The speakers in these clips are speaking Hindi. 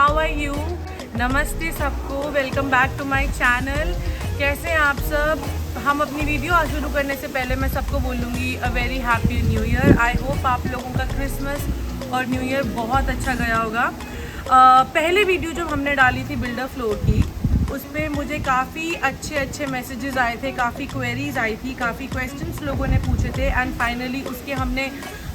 How are you? नमस्ते सबको, welcome back to my channel. कैसे हैं आप सब? हम अपनी वीडियो शुरू करने से पहले मैं सबको बोलूँगी a very happy new year. I hope आप लोगों का क्रिसमस और न्यू ईयर बहुत अच्छा गया होगा। पहले वीडियो जो हमने डाली थी बिल्डर फ्लोर की, उस पर मुझे काफ़ी अच्छे मैसेजेस आए थे, काफ़ी क्वेरीज आई थी, काफ़ी क्वेश्चंस लोगों ने पूछे थे एंड फाइनली उसके हमने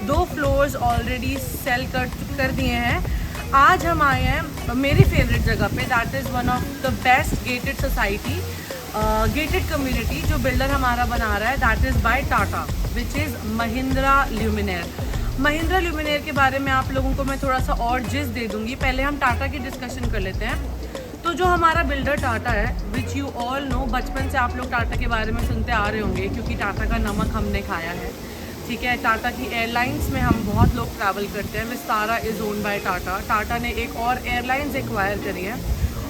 2 फ्लोर्स ऑलरेडी सेल कर दिए हैं। आज हम आए हैं मेरी फेवरेट जगह पे, that is one of the best gated society, gated community जो बिल्डर हमारा बना रहा है, that is by Tata, which is Mahindra luminaire. Mahindra luminaire के बारे में आप लोगों को मैं थोड़ा सा और जिस दे दूँगी। पहले हम टाटा की डिस्कशन कर लेते हैं। तो जो हमारा बिल्डर टाटा है, विच यू ऑल नो, बचपन से आप लोग टाटा के बारे में सुनते आ रहे होंगे क्योंकि टाटा का नमक हमने खाया है, ठीक है। टाटा की एयरलाइंस में हम बहुत लोग ट्रैवल करते हैं। Vistara is own by Tata. Tata ने एक और एयरलाइंस एक्वायर करी है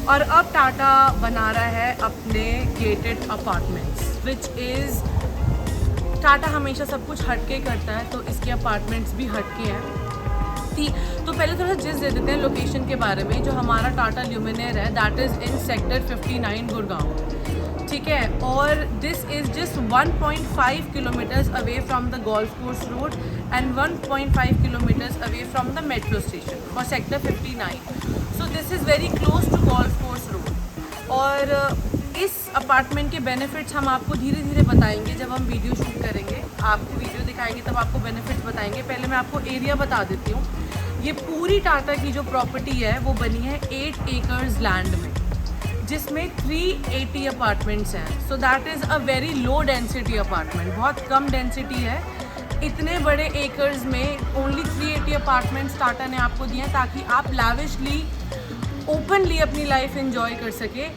और अब टाटा बना रहा है अपने gated apartments, which is, Tata हमेशा सब कुछ हटके करता है तो इसके अपार्टमेंट्स भी हटके हैं। तो पहले थोड़ा जिस दे देते हैं लोकेशन के बारे में। जो हमारा टाटा ल्यूमिनेयर है, that is in sector 59 Gurgaon, ठीक है। और this is just 1.5 kilometres away from the golf course road and 1.5 kilometres away from the metro station for sector 59। So this is very close to golf course road. और इस अपार्टमेंट के बेनिफिट्स हम आपको धीरे धीरे बताएंगे जब हम वीडियो शूट करेंगे, आपको वीडियो दिखाएंगे तब आपको बेनिफिट्स बताएंगे। पहले मैं आपको एरिया बता देती हूँ। ये पूरी टाटा की जो प्रॉपर्टी है वो बनी है 8 एकर्स लैंड में, जिसमें 380 अपार्टमेंट्स हैं। So that is a very low density apartment, बहुत कम डेंसिटी है। इतने बड़े एकर्स में ओनली 380 अपार्टमेंट्स टाटा ने आपको दिए हैं ताकि आप लैविशली, ओपनली अपनी लाइफ एंजॉय कर सके।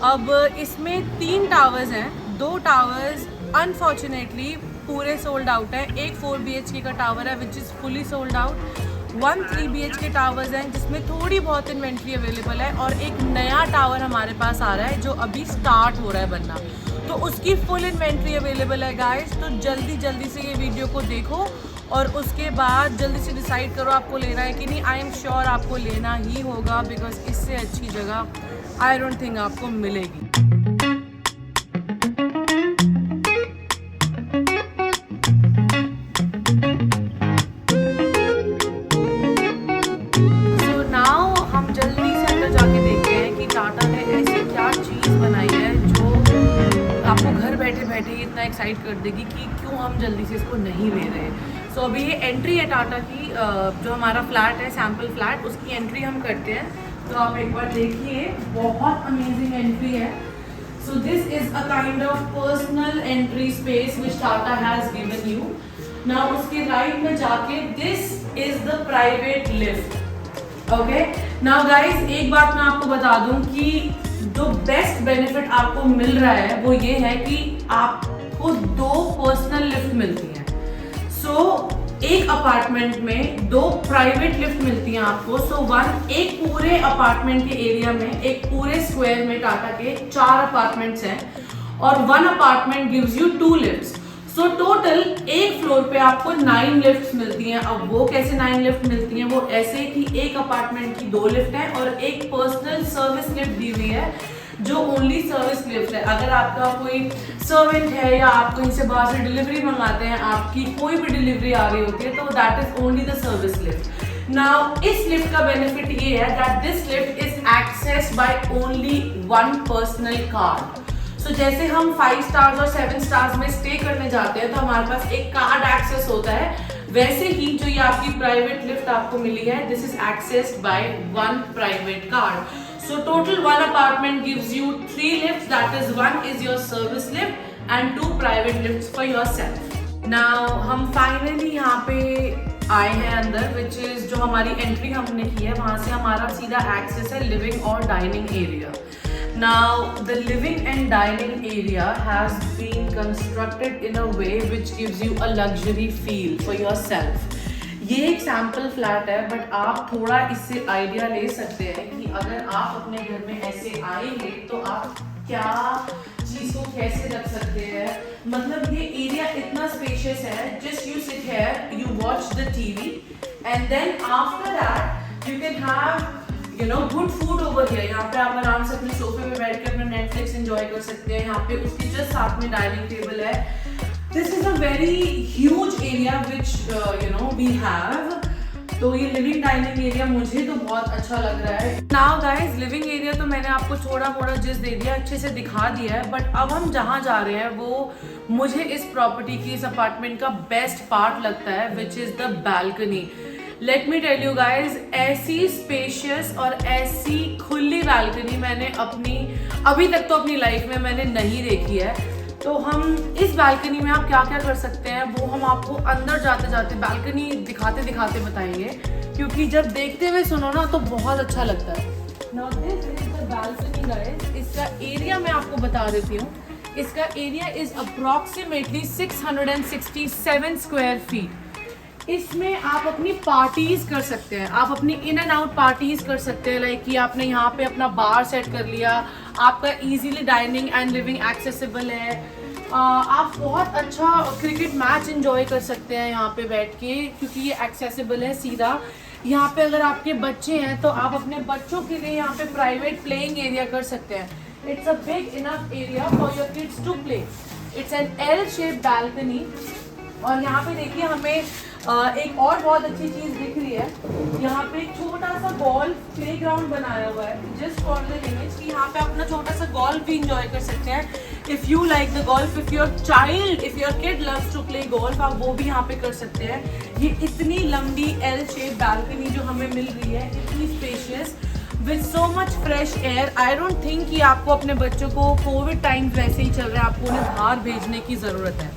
अब इसमें 3 टावर्स हैं। 2 टावर्स अनफॉर्चुनेटली पूरे सोल्ड आउट है। एक 4 BHK का टावर है which is fully sold out. 1 3 BHK towers हैं जिसमें थोड़ी बहुत इन्वेंट्री अवेलेबल है, और एक नया टावर हमारे पास आ रहा है जो अभी स्टार्ट हो रहा है बनना, तो उसकी फुल इन्वेंट्री अवेलेबल है गाइस। तो जल्दी से ये वीडियो को देखो और उसके बाद जल्दी से डिसाइड करो आपको लेना है कि नहीं। आई एम श्योर आपको लेना ही होगा, बिकॉज इससे अच्छी जगह आई डोंट थिंक आपको मिलेगी। बैठे इतना एक्साइट कर देगी कि क्यों हम जल्दी से इसको नहीं ले रहे। सो अभी ये एंट्री है टाटा की, जो हमारा फ्लैट है, सैम्पल फ्लैट, उसकी एंट्री हम करते हैं। तो आप एक बार देखिए, बहुत अमेजिंग एंट्री है। So this is a kind of personal entry space which Tata has given you. Now उसके राइट में जाके this is the private lift. Okay, now guys एक बात मैं आपको बता दूं कि जो बेस्ट बेनिफिट आपको मिल रहा है वो ये है कि आपको 2 पर्सनल लिफ्ट मिलती हैं। सो एक अपार्टमेंट में 2 प्राइवेट लिफ्ट मिलती हैं आपको। सो एक पूरे अपार्टमेंट के एरिया में, एक पूरे स्क्वायर में टाटा के 4 अपार्टमेंट्स हैं और 1 apartment gives you 2 lifts. So total एक फ्लोर पे आपको 9 लिफ्ट्स मिलती हैं। अब वो कैसे 9 लिफ्ट मिलती हैं? वो ऐसे कि एक अपार्टमेंट की 2 लिफ्ट है और एक पर्सनल सर्विस लिफ्ट दी हुई है जो ओनली सर्विस लिफ्ट है। अगर आपका कोई सर्वेंट है या आप कहीं से बाहर से डिलीवरी मंगाते हैं, आपकी कोई भी डिलीवरी आ रही होती है, तो that is only the service lift. Now इस लिफ्ट का बेनिफिट ये है that this lift is accessed by only 1 personal card. तो जैसे हम 5 स्टार्स और 7 स्टार्स में स्टे करने जाते हैं तो हमारे पास एक कार्ड एक्सेस होता है, वैसे ही जो ये आपकी प्राइवेट लिफ्ट आपको मिली है, this is accessed by 1 private card. So total 1 apartment gives you 3 lifts, that is 1 is your service lift and 2 private lifts for yourself. Now हम फाइनली यहाँ पे आए हैं अंदर, विच इज जो हमारी एंट्री हमने की है वहां से हमारा सीधा एक्सेस है लिविंग और dining area. Now the living and dining area has been constructed in a way which gives you a luxury feel for yourself. ये एक सैम्पल फ्लैट है बट आप थोड़ा इससे आइडिया ले सकते हैं कि अगर आप अपने घर में ऐसे आएंगे तो आप क्या चीज़ को कैसे रख सकते हैं। मतलब ये एरिया इतना स्पेशियस है, just you sit here, you watch the TV and then after that you can have you know good food over here. यहाँ पे आप आराम से अपने सोफे पे बैठ के अपना नेटफ्लिक्स एंजॉय कर सकते हैं। यहाँ पे उसके जस्ट साथ में डाइनिंग टेबल है। This is a very huge area which you know we have. तो ये लिविंग डाइनिंग एरिया मुझे तो बहुत अच्छा लग रहा है। नाउ गाइस, लिविंग एरिया तो मैंने आपको थोड़ा मोड़ा जिस दे दिया, अच्छे से दिखा दिया है, बट अब हम जहाँ जा रहे हैं वो मुझे इस प्रॉपर्टी की, इस अपार्टमेंट का बेस्ट पार्ट लगता है, which is the balcony. Let me tell you guys, ऐसी स्पेशियस और ऐसी खुली बालकनी मैंने अभी तक तो अपनी लाइफ में मैंने नहीं देखी है। तो हम इस बालकनी में आप क्या क्या कर सकते हैं वो हम आपको अंदर जाते जाते बालकनी दिखाते दिखाते बताएंगे, क्योंकि जब देखते हुए सुनो ना तो बहुत अच्छा लगता है। Now this is the balcony guys। इसका एरिया मैं आपको बता देती हूँ। इसका area is approximately 667 square feet. इसमें आप अपनी पार्टीज कर सकते हैं, आप अपनी इन एंड आउट पार्टीज कर सकते हैं। लाइक कि आपने यहाँ पे अपना बार सेट कर लिया, आपका easily dining and living accessible है। आप बहुत अच्छा क्रिकेट मैच एंजॉय कर सकते हैं यहाँ पे बैठ के, क्योंकि ये एक्सेसिबल है सीधा। यहाँ पे अगर आपके बच्चे हैं तो आप अपने बच्चों के लिए यहाँ पे प्राइवेट प्लेइंग एरिया कर सकते हैं। It's a big enough area for your kids to play. It's an L shape balcony. और यहाँ पे देखिए हमें एक और बहुत अच्छी चीज दिख रही है। यहाँ पे एक छोटा सा गोल्फ प्ले ग्राउंड बनाया हुआ है, जस्ट फॉर द इमेज कि यहाँ पे अपना छोटा सा गोल्फ भी इंजॉय कर सकते हैं। If you like the golf, if your kid loves to play golf, आप वो भी यहाँ पे कर सकते हैं। ये इतनी लंबी एल शेप बैल्कनी जो हमें मिल रही है, इतनी spacious with so much fresh air. I don't think कि आपको अपने बच्चों को, कोविड टाइम वैसे ही चल रहा है, आपको उन्हें बाहर भेजने की ज़रूरत है।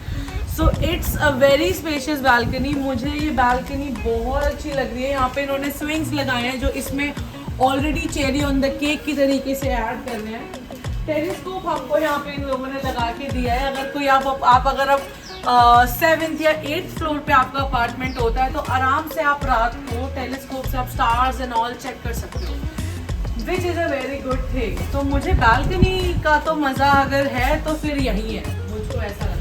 So it's a very spacious balcony. मुझे ये बालकनी बहुत अच्छी लग रही है। यहाँ पे इन्होंने स्विंग्स लगाए हैं जो इसमें already cherry on the cake की तरीके से ऐड कर रहे हैं। टेलीस्कोप हमको यहाँ पे इन लोगों ने लगा के दिया है। अगर कोई अगर आप 7th या 8th फ्लोर पे आपका अपार्टमेंट होता है तो आराम से आप रात को टेलीस्कोप से आप स्टार्स एंड ऑल चेक कर सकते हो, which is a very good thing. तो मुझे बालकनी का तो मज़ा अगर है तो फिर यही है, मुझको ऐसा लगता है।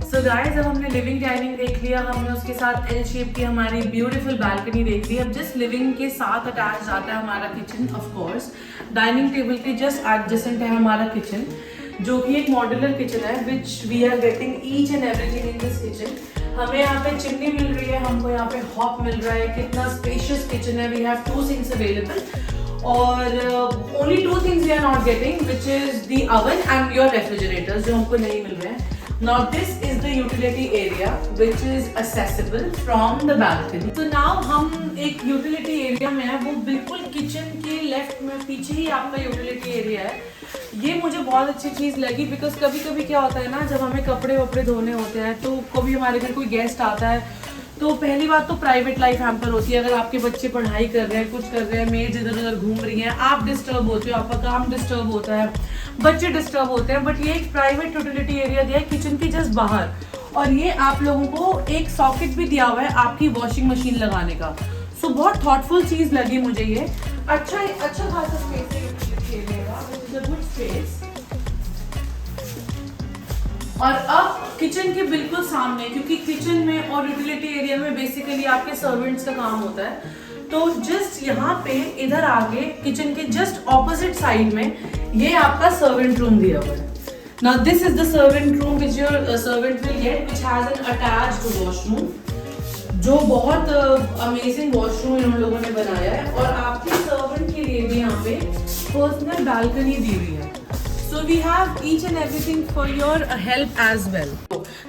सो गाइस, अब हमने लिविंग डाइनिंग देख लिया, हमने उसके साथ एल शेप की हमारी ब्यूटीफुल बालकनी देख ली। अब जस्ट लिविंग के साथ अटैच जाता है हमारा kitchen. Of course dining table के जस्ट एडजेसेंट है हमारा किचन, जो कि एक मॉड्यूलर किचन है, which we are getting each and everything in this kitchen. हमें यहाँ पे चिमनी मिल रही है, हमको यहाँ पे हॉप मिल रहा है। कितना स्पेशियस किचन है। वी हैव 2 सिंक्स अवेलेबल और only 2 things we are not getting, which is the oven and your refrigerators, जो हमको नहीं मिल रहे हैं। Now this is the utility area which is accessible from the balcony. So now हम एक utility area में है, वो बिल्कुल किचन के लेफ्ट में पीछे ही आपका utility area है। ये मुझे बहुत अच्छी चीज़ लगी, बिकॉज कभी कभी क्या होता है ना, जब हमें कपड़े वपड़े धोने होते हैं तो कभी हमारे घर कोई गेस्ट आता है तो पहली बात तो प्राइवेट लाइफ हैम्पर होती है। अगर आपके बच्चे पढ़ाई कर रहे हैं, कुछ कर रहे हैं, मेड्स इधर उधर घूम रही हैं, आप डिस्टर्ब होते हो, आपका काम डिस्टर्ब होता है, बच्चे डिस्टर्ब होते हैं। बट ये एक प्राइवेट यूटिलिटी एरिया दिया है किचन के जस्ट बाहर, और ये आप लोगों को एक सॉकेट भी दिया हुआ है आपकी वॉशिंग मशीन लगाने का। सो बहुत थॉटफुल चीज़ लगी मुझे ये। अच्छा खासा स्पेस है यूटिलिटी एरिया का, which is a good space. और अब किचन के बिल्कुल सामने, क्योंकि किचन में और यूटिलिटी एरिया में बेसिकली आपके सर्वेंट्स का काम होता है, तो जस्ट यहाँ पे इधर आगे किचन के जस्ट ऑपोजिट साइड में ये आपका सर्वेंट रूम दिया हुआ है। Now this is the servant room which your servant will get, which has an attached washroom, जो बहुत अमेजिंग वॉशरूम इन लोगों ने बनाया है। और आपके सर्वेंट के लिए भी यहाँ पे पर्सनल बालकनी दी हुई है। So we have each and everything for your help as well.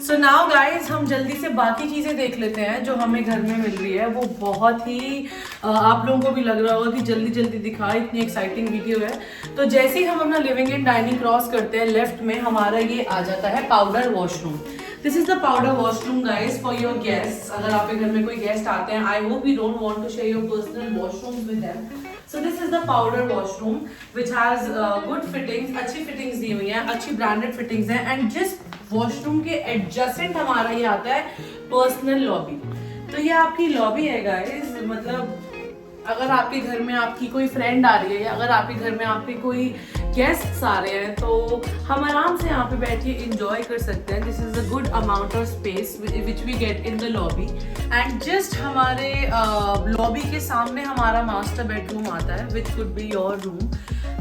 So now guys, हम जल्दी से बाकी चीज़ें देख लेते हैं जो हमें घर में मिल रही है। वो बहुत ही आप लोगों को भी लग रहा होगा कि जल्दी जल्दी दिखा, इतनी एक्साइटिंग वीडियो है। तो जैसे ही हम अपना लिविंग एंड डाइनिंग क्रॉस करते हैं, लेफ्ट में हमारा ये आ जाता है powder washroom. This is the powder washroom guys for your guest. अगर आपके घर में कोई गेस्ट आते हैं, I hope you don't want to share your personal washroom with them. So this is the powder washroom which has good fittings, अच्छी fittings दी हुई हैं, अच्छी branded fittings हैं। and जिस washroom के adjacent हमारा ये आता है personal lobby। तो ये आपकी lobby है guys, मतलब अगर आपके घर में आपकी कोई फ्रेंड आ रही है या अगर आपके घर में आपके कोई गेस्ट्स आ रहे हैं तो हम आराम से यहाँ पे बैठ के इंजॉय कर सकते हैं. This is a good amount of space which we get in the lobby. And just हमारे लॉबी के सामने हमारा मास्टर बेडरूम आता है which could be your room.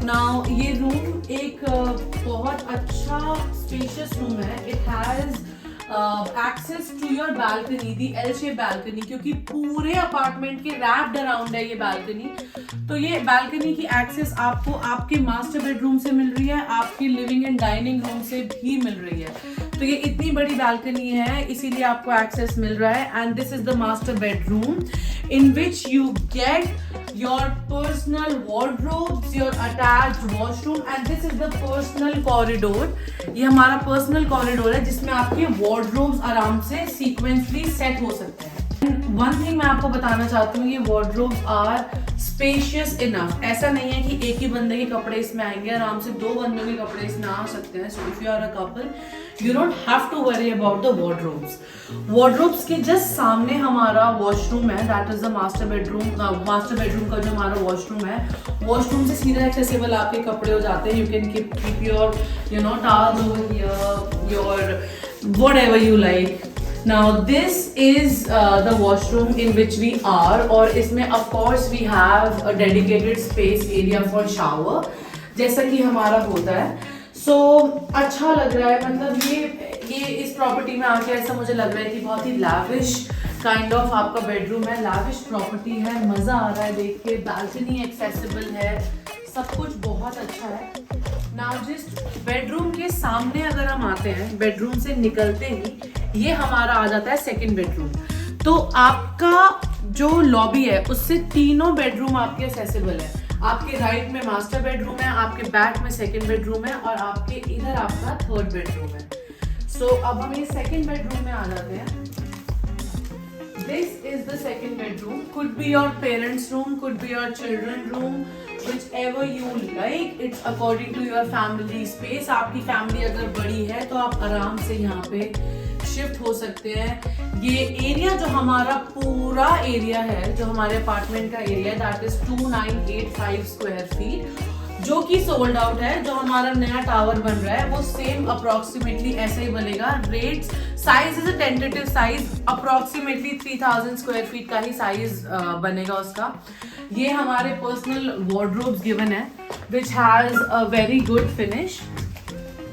Now ये रूम एक बहुत अच्छा स्पेशियस रूम है. It has access to your balcony, the L shape balcony, क्योंकि पूरे अपार्टमेंट के रैप्ड अराउंड है ये बालकनी. तो ये बालकनी की एक्सेस आपको आपके मास्टर बेडरूम से मिल रही है, आपके लिविंग एंड डाइनिंग रूम से भी मिल रही है. तो ये इतनी बड़ी बालकनी है इसीलिए आपको एक्सेस मिल रहा है. And this is the master bedroom in which you get your personal wardrobes, your attached washroom, and this is the personal corridor. ये हमारा personal corridor है जिसमें आपके wardrobes आराम से sequentially set हो सकते हैं. One thing मैं आपको बताना चाहती हूँ, ये wardrobes are spacious enough. ऐसा नहीं है कि एक ही बंदे के कपड़े इसमें आएंगे, आराम से 2 बंदों के कपड़े इसमें आ सकते हैं. So if you are a couple, you don't have to worry about the wardrobes. Wardrobes के just सामने हमारा washroom है. That is the master bedroom. Master bedroom का जो हमारा washroom है, washroom से सीधा accessible आपके कपड़े हो जाते हैं. You can keep your towels over here, your whatever you like. Now this is the washroom in which we are, और इसमें of course we have a dedicated space area for shower जैसा कि हमारा होता है. So अच्छा लग रहा है. मतलब ये इस प्रॉपर्टी में आके ऐसा मुझे लग रहा है कि बहुत ही lavish kind of आपका बेडरूम है. lavish प्रॉपर्टी है, मज़ा आ रहा है देख के. बालकनी एक्सेसिबल है, सब कुछ बहुत अच्छा है. नाउ जस्ट बेडरूम के सामने अगर हम आते हैं, बेडरूम से निकलते ही ये हमारा आ जाता है सेकंड बेडरूम. तो आपका जो लॉबी है उससे तीनों बेडरूम आपके एक्सेसिबल है. आपके राइट में मास्टर बेडरूम है, आपके बैक में सेकंड बेडरूम है और आपके इधर आपका थर्ड बेडरूम है. सो अब हम ये सेकंड बेडरूम में आ जाते हैं. This is the second bedroom. Could be your parents room, could be your children room, whichever you like. It's according to your family space. आपकी फैमिली अगर बड़ी है तो आप आराम से यहाँ पे शिफ्ट हो सकते हैं. ये एरिया जो हमारा पूरा एरिया है, जो हमारे अपार्टमेंट का एरिया है, दैट इज 2985 स्क्वायर फीट, जो कि सोल्ड आउट है. जो हमारा नया टावर बन रहा है वो सेम अप्रोक्सीमेटली ऐसे ही बनेगा. Rates size is a tentative size, approximately 3000 square feet का ही साइज बनेगा उसका. ये हमारे पर्सनल वार्डरोब्स गिवन है which has a very good finish,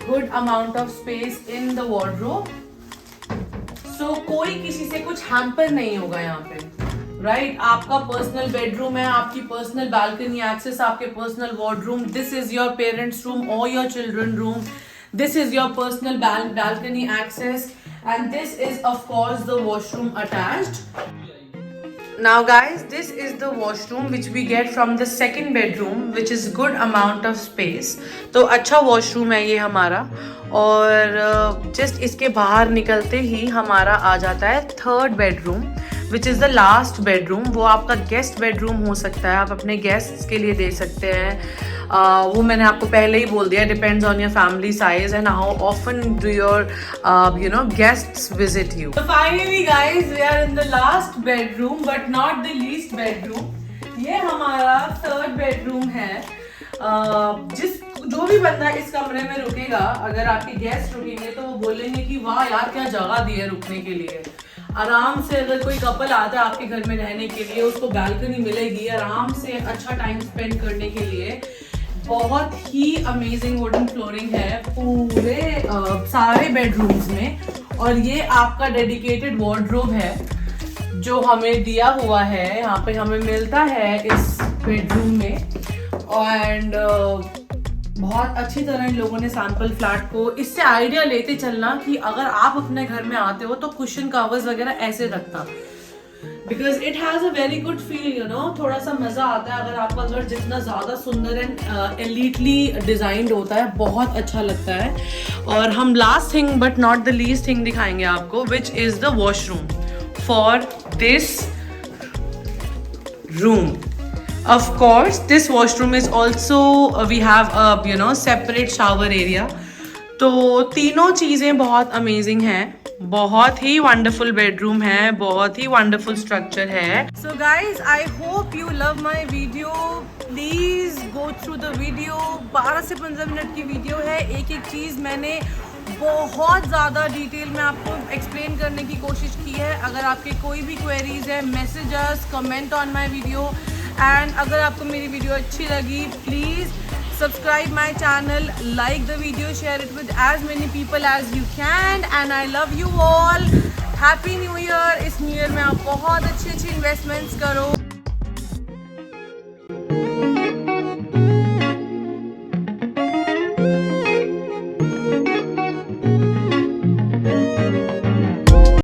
good amount of space in the wardrobe. So कोई किसी से कुछ हैम्पर नहीं होगा यहाँ पे, राइट? आपका पर्सनल बेडरूम है, आपकी पर्सनल बालकनी एक्सेस, आपके personal wardrobe. This is your parents room और your children room. This is your personal balcony access, and this is of course the washroom attached. Now guys, this is the washroom which we get from the second bedroom, which is good amount of space. तो अच्छा washroom है ये हमारा. और just इसके बाहर निकलते ही हमारा आ जाता है third bedroom, which is the last bedroom. वो आपका गेस्ट बेडरूम हो सकता है, आप अपने गेस्ट्स के लिए दे सकते हैं. वो मैंने आपको पहले ही बोल दिया, depends on your family size and how often do your guests visit you. So finally guys, we are in the last bedroom but not the least bedroom. ये हमारा थर्ड बेडरूम है. जो भी बंदा इस कमरे में रुकेगा, अगर आपके गेस्ट रुकेंगे तो वो बोलेंगे कि वाह यार क्या जगह दी है रुकने के लिए. आराम से अगर कोई कपल आता है आपके घर में रहने के लिए, उसको बालकनी मिलेगी आराम से अच्छा टाइम स्पेंड करने के लिए. बहुत ही अमेजिंग वुडन फ्लोरिंग है पूरे सारे बेडरूम्स में. और ये आपका डेडिकेटेड वार्डरोब है जो हमें दिया हुआ है, यहाँ पे हमें मिलता है इस बेडरूम में. एंड बहुत अच्छी तरह इन लोगों ने सैंपल फ्लैट को इससे आइडिया लेते चलना कि अगर आप अपने घर में आते हो तो कुशन कवर्स वगैरह ऐसे रखता, because it has a very good feel. थोड़ा सा मजा आता है अगर आपका घर जितना ज्यादा सुंदर एंड एलीटली डिजाइंड होता है, बहुत अच्छा लगता है. और हम last thing but not the least thing दिखाएंगे आपको, विच is the washroom for this room. Of course, this washroom is also we have a separate shower area. तो तीनों चीज़ें बहुत अमेजिंग हैं. बहुत ही वंडरफुल बेडरूम है, बहुत ही वंडरफुल स्ट्रक्चर है। So guys I hope you love my video, please go through the video. 12 से 15 मिनट की वीडियो है, एक एक चीज़ मैंने बहुत ज़्यादा डिटेल में आपको एक्सप्लेन करने की कोशिश की है। अगर आपके कोई भी क्वेरीज है, messages, comment on my video. And अगर आपको मेरी वीडियो अच्छी लगी, please subscribe my channel, like the video, share it with as many people as you can, and I love you all. Happy New Year. इस न्यू ईयर में आप बहुत अच्छी अच्छी इन्वेस्टमेंट्स करो,